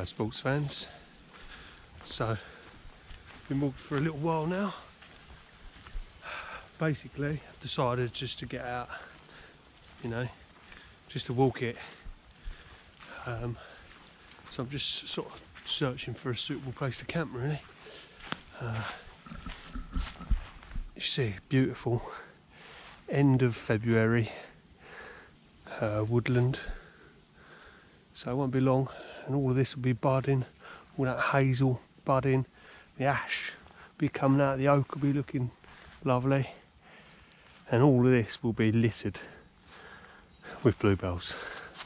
Hello sports fans. So, been walking for a little while now. Basically, I've decided just to get out, you know, just to walk it. So I'm just sort of searching for a suitable place to camp really. You see, beautiful end of February woodland. So it won't be long and all of this will be budding, all that hazel budding, the ash will be coming out, the oak will be looking lovely, and all of this will be littered with bluebells.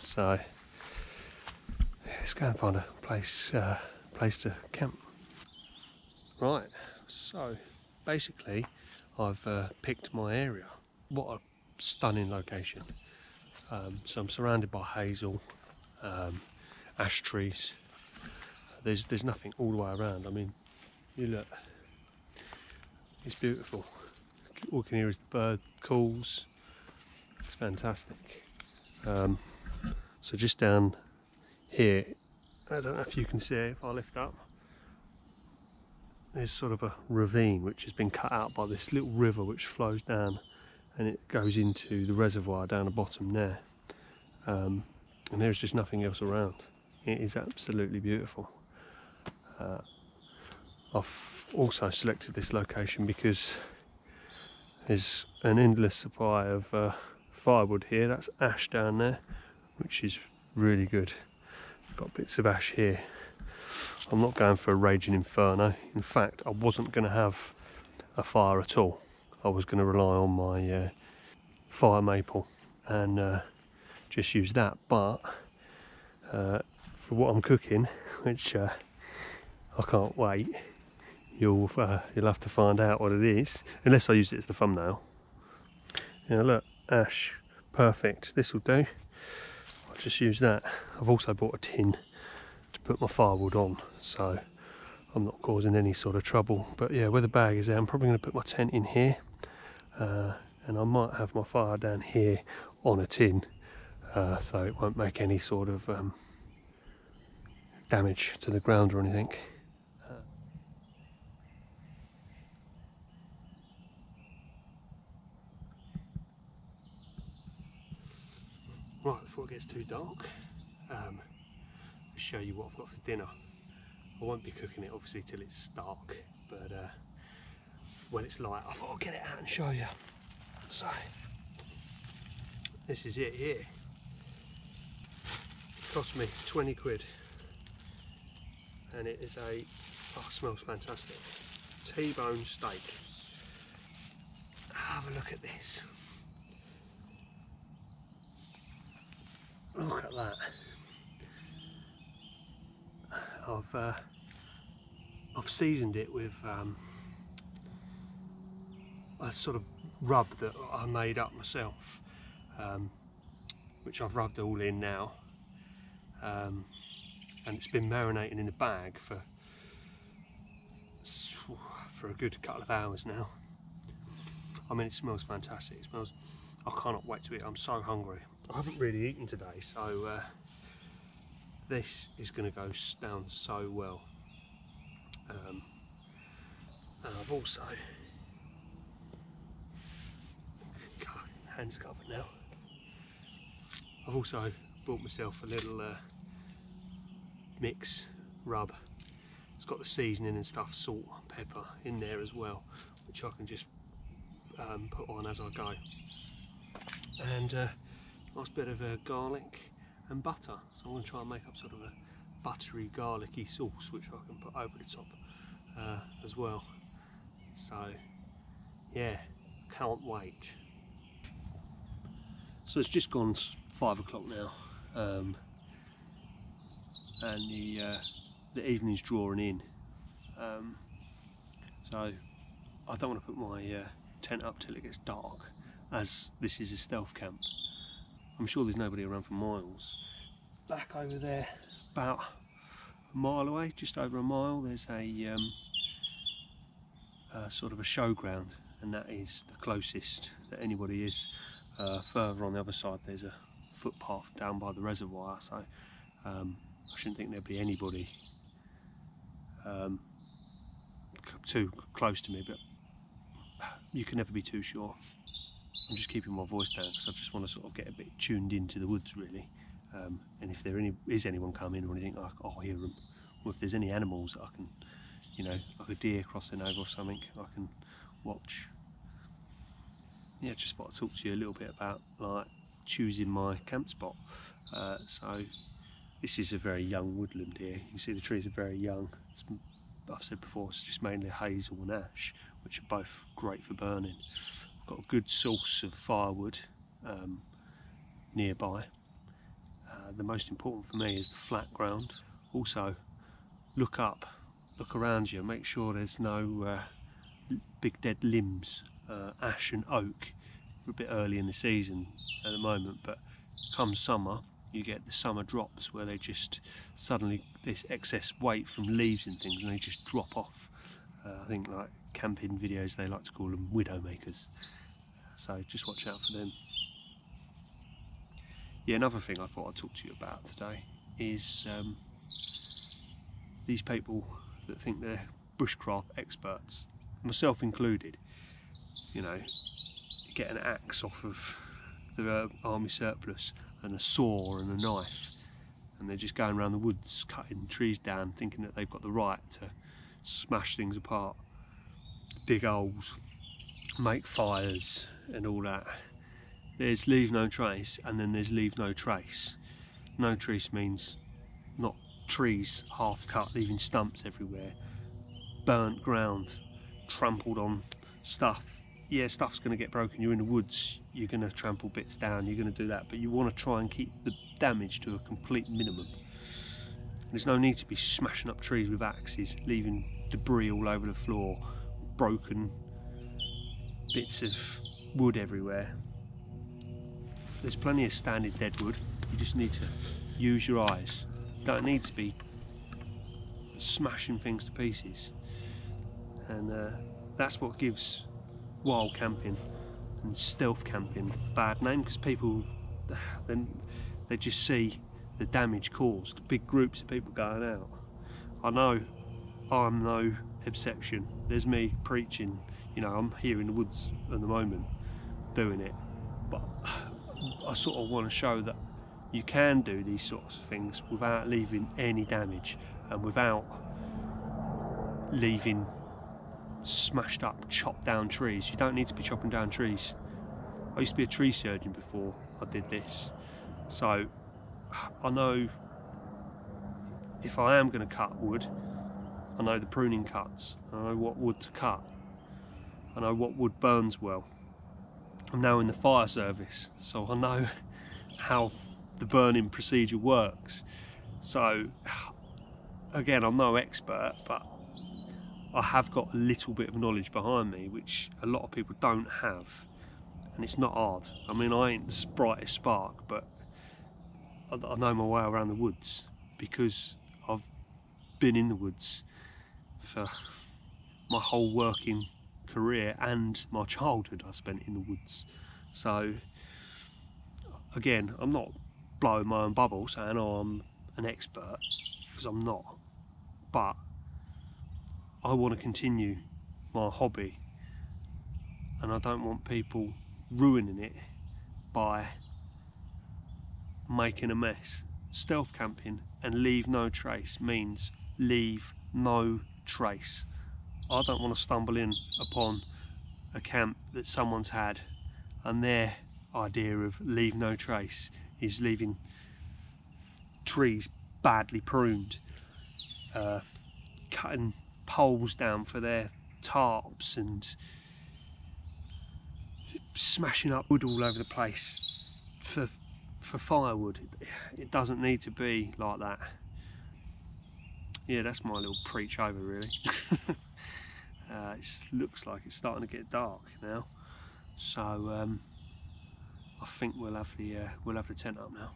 So let's go and find a place to camp. Right, so basically I've picked my area. What a stunning location. So I'm surrounded by hazel, ash trees. There's nothing all the way around. I mean, you look, it's beautiful. All you can hear is the bird calls. It's fantastic. So just down here, I don't know if you can see it if I lift up, there's sort of a ravine which has been cut out by this little river which flows down and it goes into the reservoir down the bottom there. And there's just nothing else around. It is absolutely beautiful. I've also selected this location because there's an endless supply of firewood here. That's ash down there, which is really good. Got bits of ash here. I'm not going for a raging inferno. In fact, I wasn't going to have a fire at all. I was going to rely on my fire maple and just use that. But for what I'm cooking, which I can't wait, you'll have to find out what it is, unless I use it as the thumbnail. Yeah, look, ash, perfect. This will do. I'll just use that. I've also bought a tin to put my firewood on, so I'm not causing any sort of trouble. But yeah, where the bag is there, I'm probably going to put my tent in here, and I might have my fire down here on a tin, so it won't make any sort of damage to the ground or anything. Right, before it gets too dark, I'll show you what I've got for dinner. I won't be cooking it obviously till it's dark, but when it's light I thought I'll get it out and show you. So this is it here. It cost me 20 quid and it is a, oh, it smells fantastic, T-bone steak. Have a look at this. Look at that. I've seasoned it with a sort of rub that I made up myself, which I've rubbed all in now, and it's been marinating in the bag for a good couple of hours now. I mean, it smells fantastic. It smells, I cannot wait to eat. I'm so hungry. I haven't really eaten today, so this is going to go down so well. And I've also, God, hands covered now. I've also bought myself a little mix rub. It's got the seasoning and stuff, salt, pepper in there as well, which I can just put on as I go. And nice bit of garlic and butter. So I'm going to try and make up sort of a buttery, garlicky sauce, which I can put over the top as well. So yeah, can't wait. So it's just gone 5 o'clock now, and the evening's drawing in. So I don't want to put my tent up till it gets dark, as this is a stealth camp. I'm sure there's nobody around for miles. Back over there, about a mile away, just over a mile, there's a sort of a showground, and that is the closest that anybody is. Further on the other side there's a footpath down by the reservoir, so I shouldn't think there'd be anybody too close to me, but you can never be too sure. I'm just keeping my voice down because I just want to sort of get a bit tuned into the woods really, and if there is anyone coming or anything, I'll hear them, or if there's any animals that I can, you know, like a deer crossing over or something, I can watch. Yeah, just thought I'd talk to you a little bit about like choosing my camp spot. So this is a very young woodland here. You can see the trees are very young. I've said before, it's just mainly hazel and ash, which are both great for burning. I've got a good source of firewood nearby. The most important for me is the flat ground. Also, look up, look around you, make sure there's no big dead limbs. Ash and oak, we're a bit early in the season at the moment, but come summer you get the summer drops where they just suddenly, this excess weight from leaves and things, and they just drop off. I think like camping videos, they like to call them widow makers, so just watch out for them. Yeah, another thing I thought I'd talk to you about today is these people that think they're bushcraft experts, myself included. You know, you get an axe off of the army surplus and a saw and a knife, and they're just going around the woods cutting trees down, thinking that they've got the right to smash things apart, dig holes, make fires and all that. There's leave no trace, and then there's leave no trace. No trace means not trees half cut, leaving stumps everywhere, burnt ground, trampled on stuff. Yeah, stuff's going to get broken. You're in the woods, you're going to trample bits down, you're going to do that, but you want to try and keep the damage to a complete minimum. There's no need to be smashing up trees with axes, leaving debris all over the floor, broken bits of wood everywhere. There's plenty of standing dead wood. You just need to use your eyes. You don't need to be smashing things to pieces. And that's what gives wild camping and stealth camping a bad name, because people, then they just see the damage caused, big groups of people going out. I know I'm no exception. There's me preaching, you know, I'm here in the woods at the moment doing it, but I sort of want to show that you can do these sorts of things without leaving any damage and without leaving smashed up, chopped down trees. You don't need to be chopping down trees. I used to be a tree surgeon before I did this, so I know if I am going to cut wood, I know the pruning cuts, I know what wood to cut, I know what wood burns well. I'm now in the fire service, so I know how the burning procedure works. So again, I'm no expert, but I have got a little bit of knowledge behind me, which a lot of people don't have, and it's not hard. I mean, I ain't the brightest spark, but I know my way around the woods because I've been in the woods for my whole working career, and my childhood I spent in the woods. So again, I'm not blowing my own bubble saying, oh, I'm an expert, because I'm not, but I want to continue my hobby, and I don't want people ruining it by making a mess. Stealth camping and leave no trace means leave no trace. I don't want to stumble in upon a camp that someone's had, and their idea of leave no trace is leaving trees badly pruned, cutting poles down for their tarps, and smashing up wood all over the place for firewood. It doesn't need to be like that. Yeah, that's my little preach over really. It looks like it's starting to get dark now, so I think we'll have the tent up now.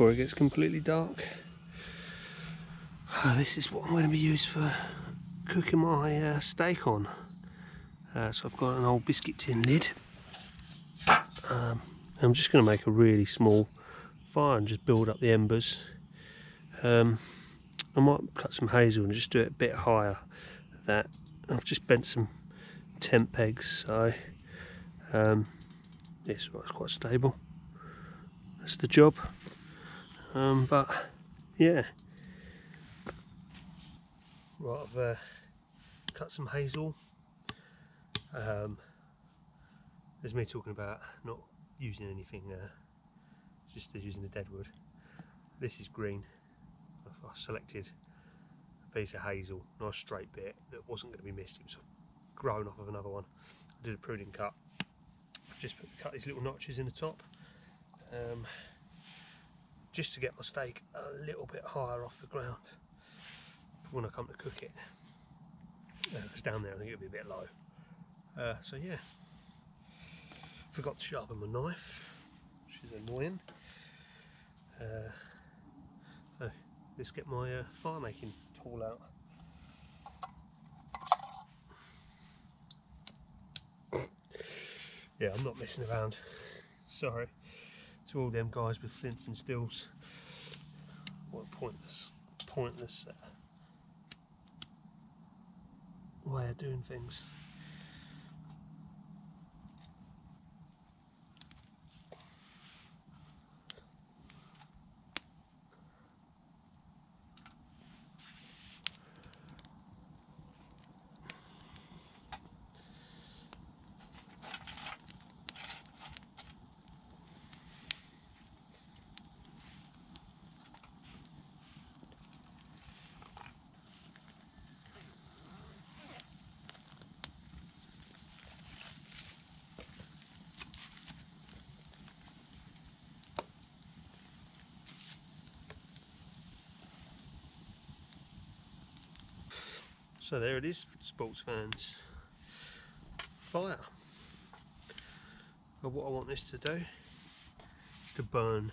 before it gets completely dark. This is what I'm going to be used for cooking my steak on. So I've got an old biscuit tin lid. I'm just going to make a really small fire and just build up the embers. I might cut some hazel and just do it a bit higher than that. I've just bent some temp pegs, so it's quite stable. That's the job. But yeah, right, I've cut some hazel. There's me talking about not using anything, just using the dead wood. This is green. I selected a piece of hazel, nice straight bit that wasn't going to be missed. It was grown off of another one. I did a pruning cut. I've just cut these little notches in the top, just to get my steak a little bit higher off the ground when I come to cook it. Because down there I think it'll be a bit low. So yeah, forgot to sharpen my knife, which is annoying. So let's get my fire making tool out. Yeah, I'm not messing around. Sorry to all them guys with flints and steels. What a pointless way of doing things. So there it is, sports fans. Fire. But what I want this to do is to burn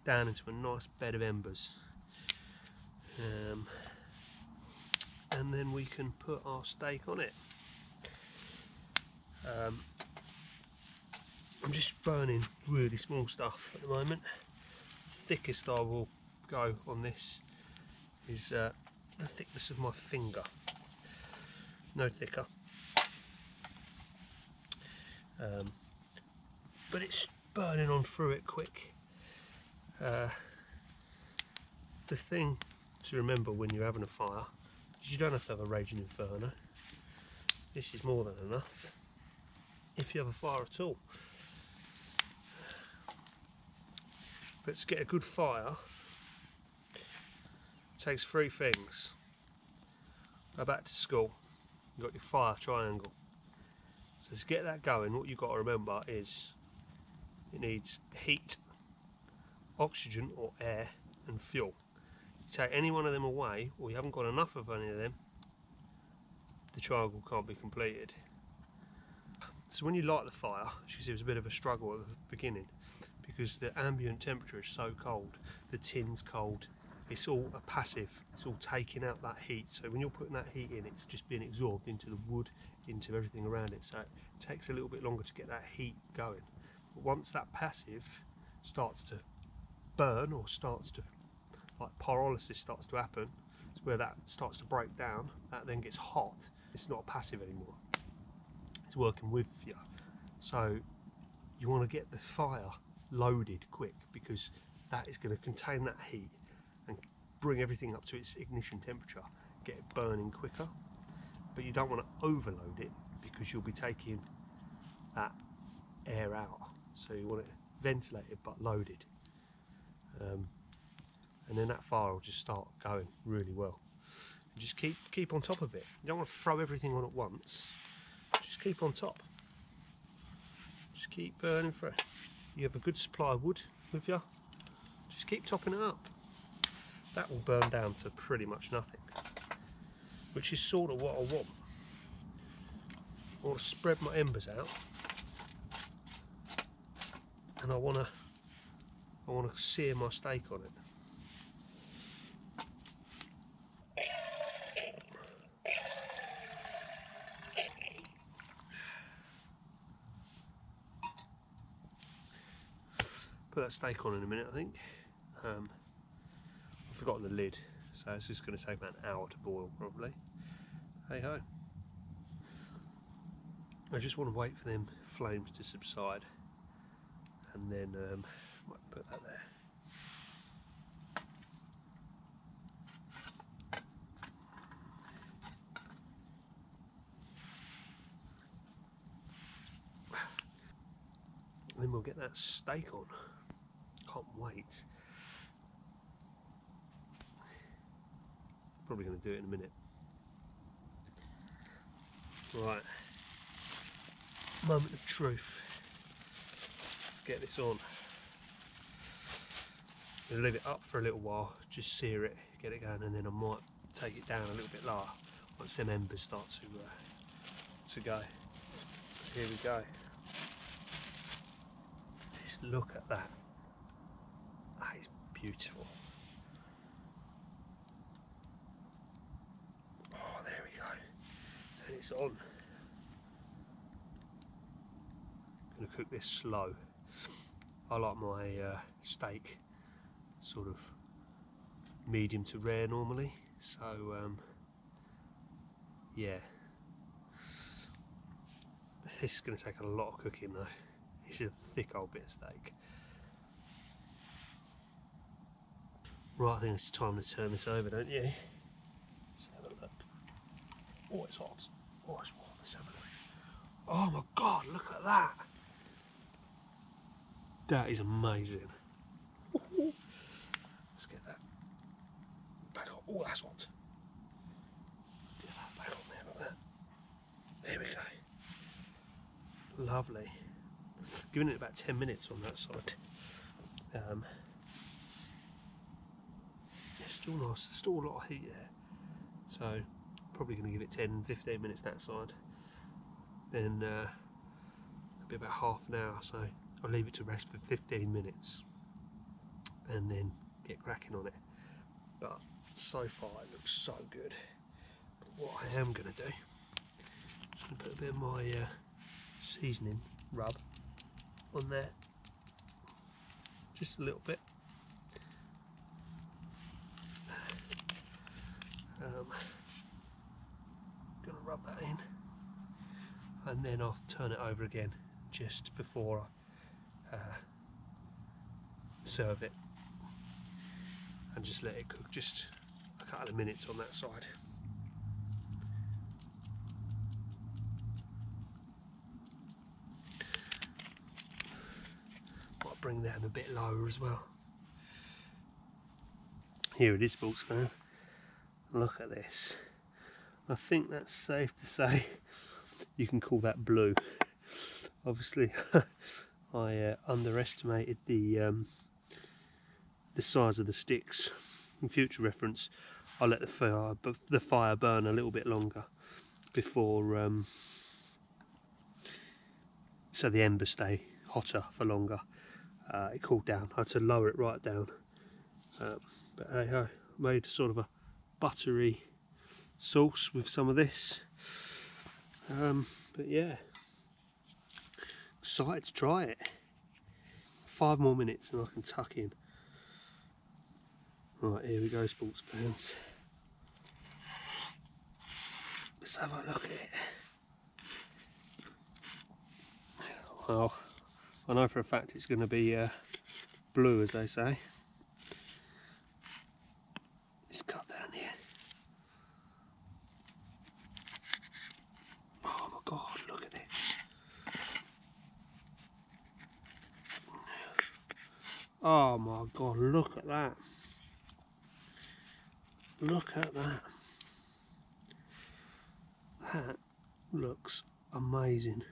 down into a nice bed of embers. And then we can put our steak on it. I'm just burning really small stuff at the moment. Thickest I will go on this is the thickness of my finger, no thicker. But it's burning on through it quick. The thing to remember when you're having a fire is you don't have to have a raging inferno. This is more than enough if you have a fire at all. But to get a good fire, it takes three things. Go back to school, you've got your fire triangle. So to get that going, what you've got to remember is it needs heat, oxygen or air, and fuel. You take any one of them away, or you haven't got enough of any of them, the triangle can't be completed. So when you light the fire, as you can see, it was a bit of a struggle at the beginning because the ambient temperature is so cold, the tin's cold, it's all a passive, it's all taking out that heat. So when you're putting that heat in, it's just being absorbed into the wood, into everything around it. So it takes a little bit longer to get that heat going. But once that passive starts to burn, or starts to, like pyrolysis starts to happen, it's where that starts to break down, that then gets hot. It's not passive anymore, it's working with you. So you want to get the fire loaded quick, because that is going to contain that heat and bring everything up to its ignition temperature, get it burning quicker. But you don't want to overload it, because you'll be taking that air out. So you want it ventilated but loaded, and then that fire will just start going really well. And just keep on top of it. You don't want to throw everything on at once, just keep on top, just keep burning through. You have a good supply of wood with you, just keep topping it up. That will burn down to pretty much nothing, which is sort of what I want. I want to spread my embers out, and I want to I want to sear my steak on it. Put that steak on in a minute, I think. I've forgotten the lid, so it's just going to take about an hour to boil probably. Hey ho. I just want to wait for them flames to subside, and then might put that there. And then we'll get that steak on. Can't wait. Probably going to do it in a minute. Right, moment of truth. Let's get this on. I'm going to leave it up for a little while, just sear it, get it going, and then I might take it down a little bit lower once them embers start to go. Here we go. Just look at that. That is beautiful. Oh, there we go. And it's on. I'm going to cook this slow. I like my steak sort of medium to rare normally, so yeah. This is going to take a lot of cooking though. It's a thick old bit of steak. Right, I think it's time to turn this over, don't you? Let's have a look. Oh, it's hot. Oh, it's warm. Let's have a look. Oh my God, look at that. That is amazing. Let's get that back on. Oh, that's hot. Get that back on there like that. There we go. Lovely. Giving it about 10 minutes on that side. It's still nice, there's still a lot of heat there. So probably going to give it 10-15 minutes that side. Then it'll be about half an hour, so I'll leave it to rest for 15 minutes and then get cracking on it. But so far it looks so good. But what I am going to do, I'm just going to put a bit of my seasoning rub on there, just a little bit. Going to rub that in, and then I'll turn it over again just before I serve it, and just let it cook just a couple of minutes on that side. Might bring that a bit lower as well. Here it is, sports fan. Look at this. I think that's safe to say you can call that blue. Obviously I underestimated the size of the sticks. In future reference, I'll let the fire burn a little bit longer before so the embers stay hotter for longer. It cooled down. I had to lower it right down, but hey ho, made sort of a buttery sauce with some of this. But yeah, excited to try it. 5 more minutes and I can tuck in. Right, here we go, sports fans. Let's have a look at it. Well, I know for a fact it's going to be blue, as they say. Let's cut down here. Oh my God, look at this. Oh my God, look at that. Look at that. That looks amazing.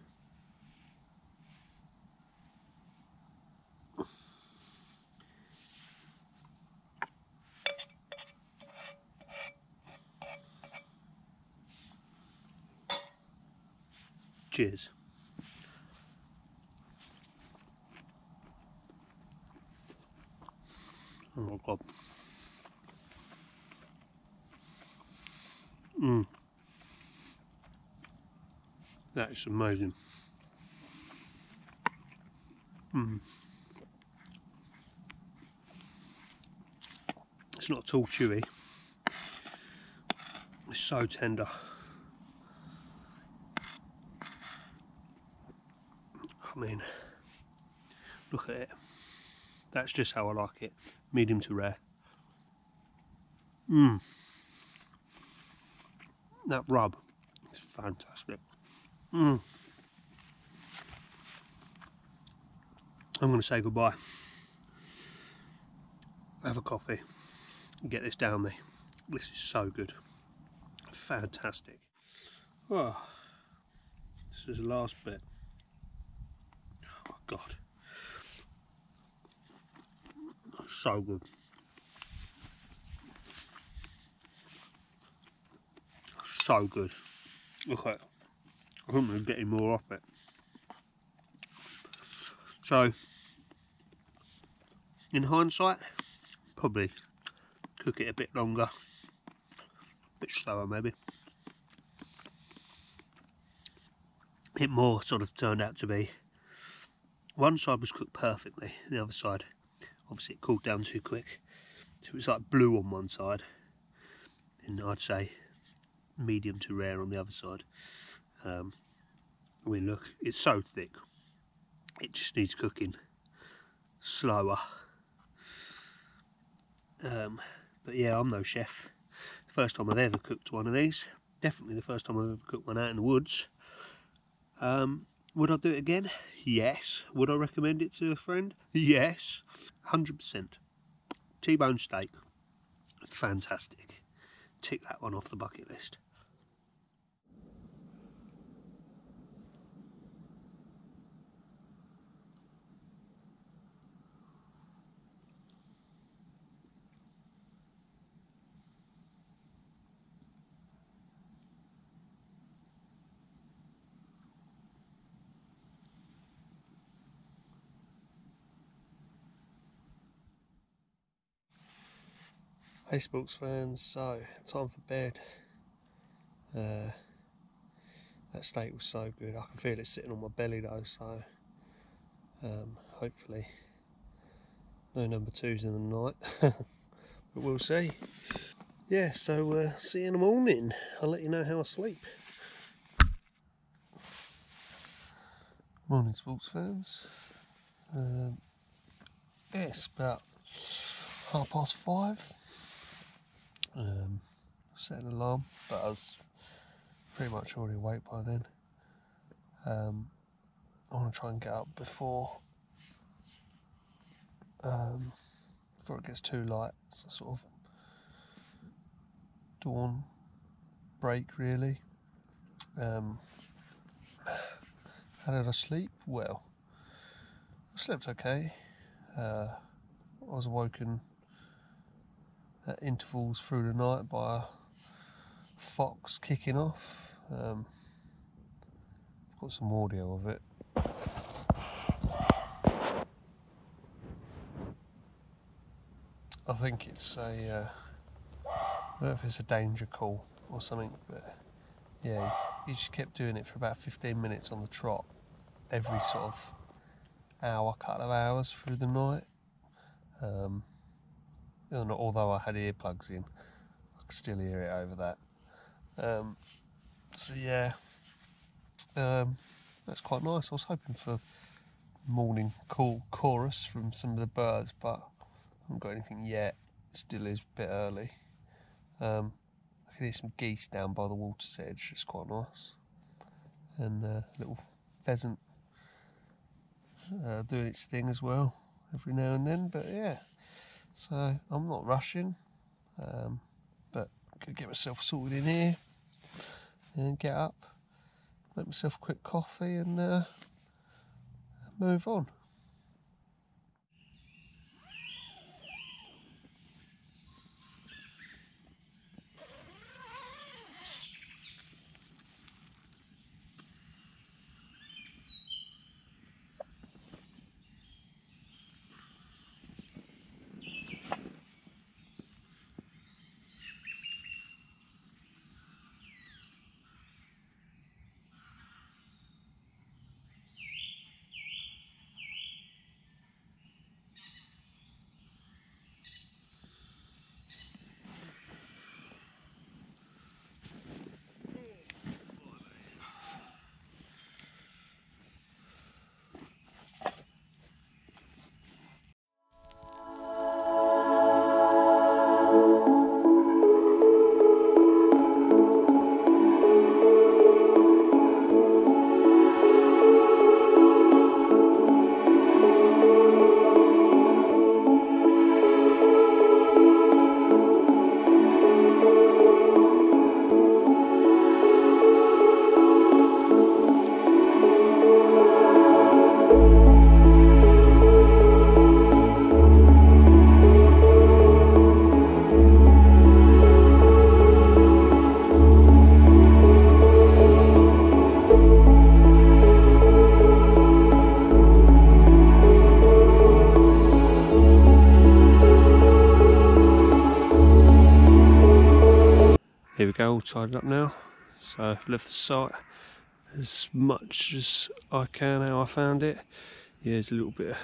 Cheers. Oh my god. Mmm. That is amazing. Mmm. It's not at all chewy. It's so tender. I mean, look at it. That's just how I like it. Medium to rare. Mmm. That rub is fantastic. Mmm. I'm going to say goodbye. Have a coffee. Get this down me. This is so good. Fantastic. Oh, this is the last bit. Oh my god. So good. So good. Look at it. I couldn't really get any more off it. So, in hindsight, probably cook it a bit longer. A bit slower maybe. It more sort of turned out to be, one side was cooked perfectly, the other side, obviously it cooled down too quick. So it was like blue on one side, and I'd say medium to rare on the other side. I mean, look, it's so thick. It just needs cooking slower. But yeah, I'm no chef. First time I've ever cooked one of these. Definitely the first time I've ever cooked one out in the woods. Would I do it again? Yes. Would I recommend it to a friend? Yes. 100%. T-bone steak. Fantastic. Tick that one off the bucket list. Hey sports fans, so time for bed. That steak was so good. I can feel it sitting on my belly though, so hopefully no number twos in the night, but we'll see. Yeah, so see you in the morning. I'll let you know how I sleep. Morning sports fans. Yeah, it's about 5:30. Set an alarm, but I was pretty much already awake by then. I want to try and get up before it gets too light. It's a sort of dawn break really. How did I sleep? Well, I slept okay. I was awoken at intervals through the night by a fox kicking off. I've got some audio of it. I think it's a, I don't know if it's a danger call or something, but yeah, he just kept doing it for about 15 minutes on the trot, every sort of hour, couple of hours through the night. Although I had earplugs in, I could still hear it over that. So yeah, that's quite nice. I was hoping for morning call chorus from some of the birds, but I haven't got anything yet. It still is a bit early. I can hear some geese down by the water's edge. It's quite nice, and a little pheasant doing its thing as well every now and then. But yeah, so I'm not rushing, but could get myself sorted in here and get up, make myself a quick coffee, and move on. go all tidied up now. So I've left the site as much as I can how I found it. Yeah, there's a little bit of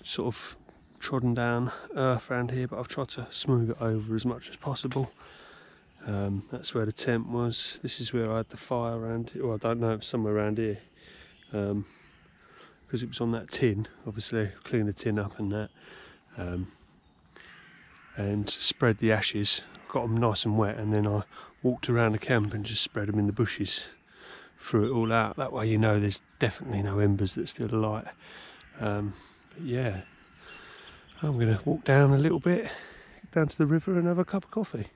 sort of trodden down earth around here, but I've tried to smooth it over as much as possible. That's where the tent was. This is where I had the fire around here. Well, I don't know, it was somewhere around here. Because it was on that tin, obviously cleaned the tin up and that. And spread the ashes, got them nice and wet, and then I walked around the camp and just spread them in the bushes, threw it all out. That way you know there's definitely no embers that still alight. But yeah, I'm going to walk down a little bit, down to the river and have a cup of coffee.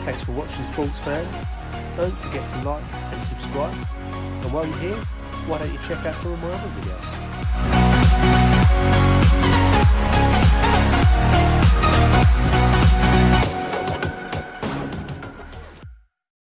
Thanks for watching, sports fan. Don't forget to like and subscribe. And while you're here, why don't you check out some of my other videos?